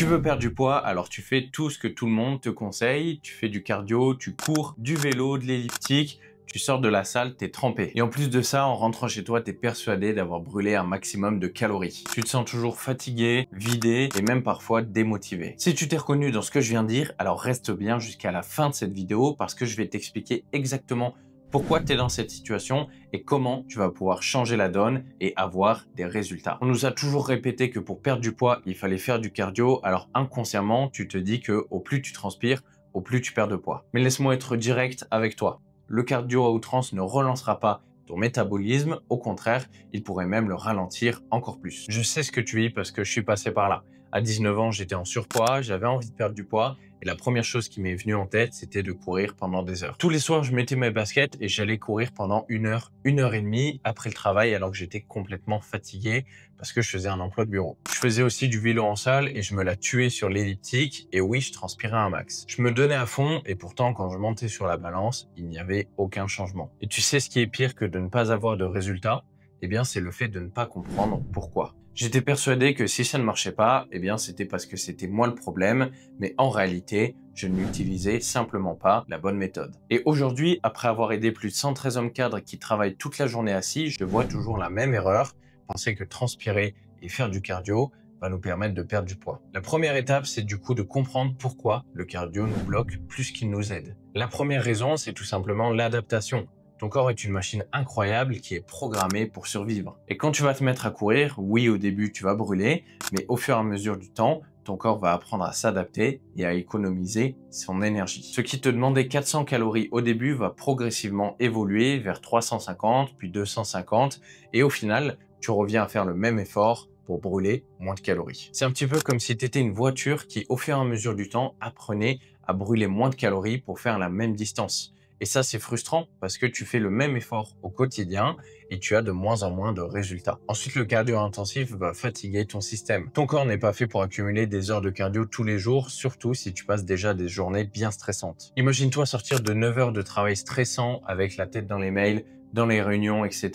Tu veux perdre du poids, alors tu fais tout ce que tout le monde te conseille. Tu fais du cardio, tu cours, du vélo, de l'elliptique. Tu sors de la salle, t'es trempé. Et en plus de ça, en rentrant chez toi, t'es persuadé d'avoir brûlé un maximum de calories. Tu te sens toujours fatigué, vidé et même parfois démotivé. Si tu t'es reconnu dans ce que je viens de dire, alors reste bien jusqu'à la fin de cette vidéo parce que je vais t'expliquer exactement pourquoi tu es dans cette situation et comment tu vas pouvoir changer la donne et avoir des résultats. On nous a toujours répété que pour perdre du poids, il fallait faire du cardio. Alors inconsciemment, tu te dis que au plus tu transpires, au plus tu perds de poids. Mais laisse-moi être direct avec toi. Le cardio à outrance ne relancera pas ton métabolisme. Au contraire, il pourrait même le ralentir encore plus. Je sais ce que tu vis parce que je suis passé par là. À 19 ans, j'étais en surpoids, j'avais envie de perdre du poids et la première chose qui m'est venue en tête, c'était de courir pendant des heures. Tous les soirs, je mettais mes baskets et j'allais courir pendant 1 heure, 1 heure et demie après le travail alors que j'étais complètement fatigué parce que je faisais un emploi de bureau. Je faisais aussi du vélo en salle et je me la tuais sur l'elliptique et oui, je transpirais un max. Je me donnais à fond et pourtant, quand je montais sur la balance, il n'y avait aucun changement. Et tu sais ce qui est pire que de ne pas avoir de résultats? Eh bien, c'est le fait de ne pas comprendre pourquoi. J'étais persuadé que si ça ne marchait pas, eh bien, c'était parce que c'était moi le problème, mais en réalité, je n'utilisais simplement pas la bonne méthode. Et aujourd'hui, après avoir aidé plus de 113 hommes cadres qui travaillent toute la journée assis, je vois toujours la même erreur, penser que transpirer et faire du cardio va nous permettre de perdre du poids. La première étape, c'est du coup de comprendre pourquoi le cardio nous bloque plus qu'il nous aide. La première raison, c'est tout simplement l'adaptation. Ton corps est une machine incroyable qui est programmée pour survivre. Et quand tu vas te mettre à courir, oui, au début, tu vas brûler, mais au fur et à mesure du temps, ton corps va apprendre à s'adapter et à économiser son énergie. Ce qui te demandait 400 calories au début va progressivement évoluer vers 350, puis 250, et au final, tu reviens à faire le même effort pour brûler moins de calories. C'est un petit peu comme si tu étais une voiture qui, au fur et à mesure du temps, apprenait à brûler moins de calories pour faire la même distance. Et ça, c'est frustrant parce que tu fais le même effort au quotidien et tu as de moins en moins de résultats. Ensuite, le cardio intensif va fatiguer ton système. Ton corps n'est pas fait pour accumuler des heures de cardio tous les jours, surtout si tu passes déjà des journées bien stressantes. Imagine-toi sortir de 9 heures de travail stressant avec la tête dans les mails, dans les réunions, etc.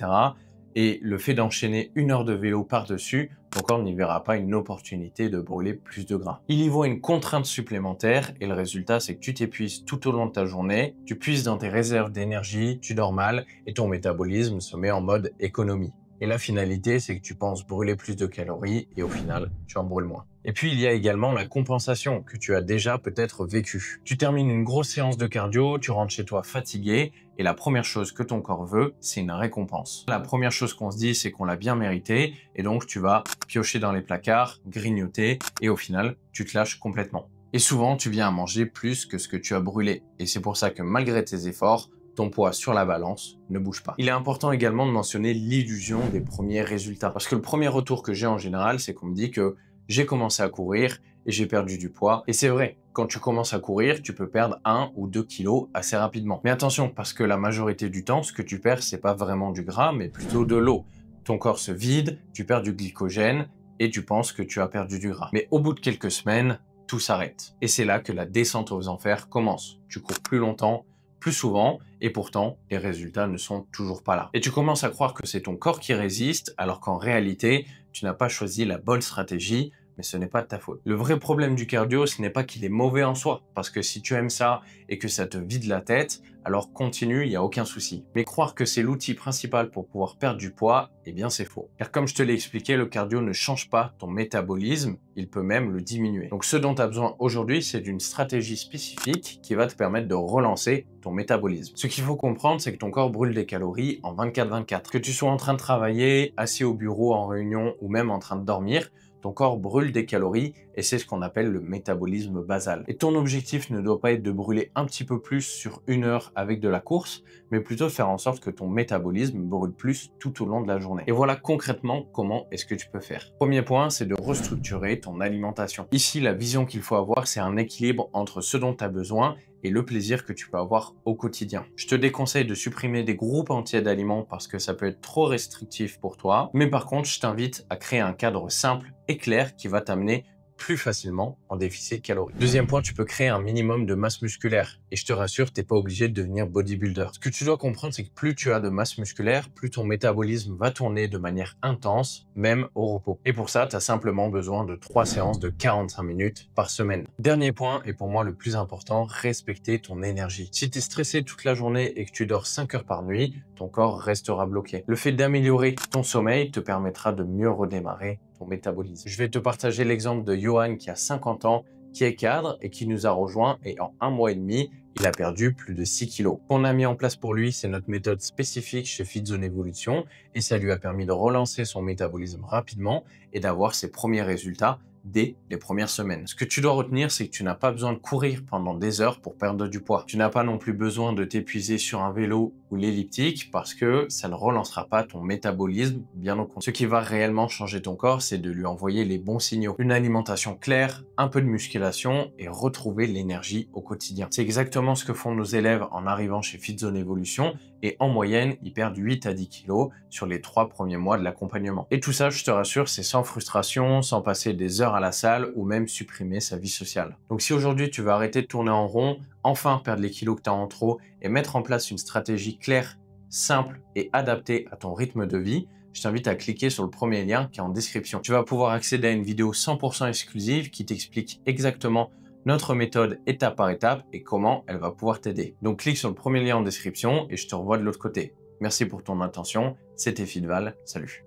Et le fait d'enchaîner 1 heure de vélo par-dessus, ton corps n'y verra pas une opportunité de brûler plus de gras. Il y voit une contrainte supplémentaire et le résultat, c'est que tu t'épuises tout au long de ta journée, tu puises dans tes réserves d'énergie, tu dors mal et ton métabolisme se met en mode économie. Et la finalité, c'est que tu penses brûler plus de calories et au final, tu en brûles moins. Et puis, il y a également la compensation que tu as déjà peut-être vécue. Tu termines une grosse séance de cardio, tu rentres chez toi fatigué et la première chose que ton corps veut, c'est une récompense. La première chose qu'on se dit, c'est qu'on l'a bien mérité et donc tu vas piocher dans les placards, grignoter et au final, tu te lâches complètement. Et souvent, tu viens à manger plus que ce que tu as brûlé. Et c'est pour ça que malgré tes efforts, ton poids sur la balance ne bouge pas. Il est important également de mentionner l'illusion des premiers résultats. Parce que le premier retour que j'ai en général, c'est qu'on me dit que j'ai commencé à courir et j'ai perdu du poids. Et c'est vrai, quand tu commences à courir, tu peux perdre 1 ou 2 kilos assez rapidement. Mais attention, parce que la majorité du temps, ce que tu perds, c'est pas vraiment du gras, mais plutôt de l'eau. Ton corps se vide, tu perds du glycogène et tu penses que tu as perdu du gras. Mais au bout de quelques semaines, tout s'arrête. Et c'est là que la descente aux enfers commence. Tu cours plus longtemps, plus souvent, et pourtant, les résultats ne sont toujours pas là. Et tu commences à croire que c'est ton corps qui résiste, alors qu'en réalité, tu n'as pas choisi la bonne stratégie, mais ce n'est pas de ta faute. Le vrai problème du cardio, ce n'est pas qu'il est mauvais en soi, parce que si tu aimes ça et que ça te vide la tête, alors continue, il n'y a aucun souci. Mais croire que c'est l'outil principal pour pouvoir perdre du poids, eh bien c'est faux. Car comme je te l'ai expliqué, le cardio ne change pas ton métabolisme, il peut même le diminuer. Donc ce dont tu as besoin aujourd'hui, c'est d'une stratégie spécifique qui va te permettre de relancer ton métabolisme. Ce qu'il faut comprendre, c'est que ton corps brûle des calories en 24-24. Que tu sois en train de travailler, assis au bureau, en réunion ou même en train de dormir, ton corps brûle des calories et c'est ce qu'on appelle le métabolisme basal. Et ton objectif ne doit pas être de brûler un petit peu plus sur 1 heure avec de la course, mais plutôt faire en sorte que ton métabolisme brûle plus tout au long de la journée. Et voilà concrètement comment est-ce que tu peux faire. Premier point, c'est de restructurer ton alimentation. Ici, la vision qu'il faut avoir, c'est un équilibre entre ce dont tu as besoin et le plaisir que tu peux avoir au quotidien. Je te déconseille de supprimer des groupes entiers d'aliments parce que ça peut être trop restrictif pour toi. Mais par contre, je t'invite à créer un cadre simple et clair qui va t'amener plus facilement en déficit calorique. Deuxième point, tu peux créer un minimum de masse musculaire. Et je te rassure, tu n'es pas obligé de devenir bodybuilder. Ce que tu dois comprendre, c'est que plus tu as de masse musculaire, plus ton métabolisme va tourner de manière intense, même au repos. Et pour ça, tu as simplement besoin de 3 séances de 45 minutes par semaine. Dernier point, et pour moi le plus important, respecter ton énergie. Si tu es stressé toute la journée et que tu dors 5 heures par nuit, ton corps restera bloqué. Le fait d'améliorer ton sommeil te permettra de mieux redémarrer ton métabolisme. Je vais te partager l'exemple de Johan qui a 50 ans, qui est cadre et qui nous a rejoint et en 1 mois et demi, il a perdu plus de 6 kilos. Ce qu'on a mis en place pour lui, c'est notre méthode spécifique chez FitZone Evolution et ça lui a permis de relancer son métabolisme rapidement et d'avoir ses premiers résultats dès les premières semaines. Ce que tu dois retenir, c'est que tu n'as pas besoin de courir pendant des heures pour perdre du poids. Tu n'as pas non plus besoin de t'épuiser sur un vélo ou l'elliptique parce que ça ne relancera pas ton métabolisme, bien au contraire. Ce qui va réellement changer ton corps, c'est de lui envoyer les bons signaux. Une alimentation claire, un peu de musculation et retrouver l'énergie au quotidien. C'est exactement ce que font nos élèves en arrivant chez FitZone Evolution et en moyenne, ils perdent 8 à 10 kilos sur les 3 premiers mois de l'accompagnement. Et tout ça, je te rassure, c'est sans frustration, sans passer des heures à la salle ou même supprimer sa vie sociale. Donc si aujourd'hui tu veux arrêter de tourner en rond, enfin perdre les kilos que tu as en trop et mettre en place une stratégie claire, simple et adaptée à ton rythme de vie, je t'invite à cliquer sur le premier lien qui est en description. Tu vas pouvoir accéder à une vidéo 100% exclusive qui t'explique exactement notre méthode étape par étape et comment elle va pouvoir t'aider. Donc clique sur le premier lien en description et je te revois de l'autre côté. Merci pour ton attention, c'était Fitval, salut.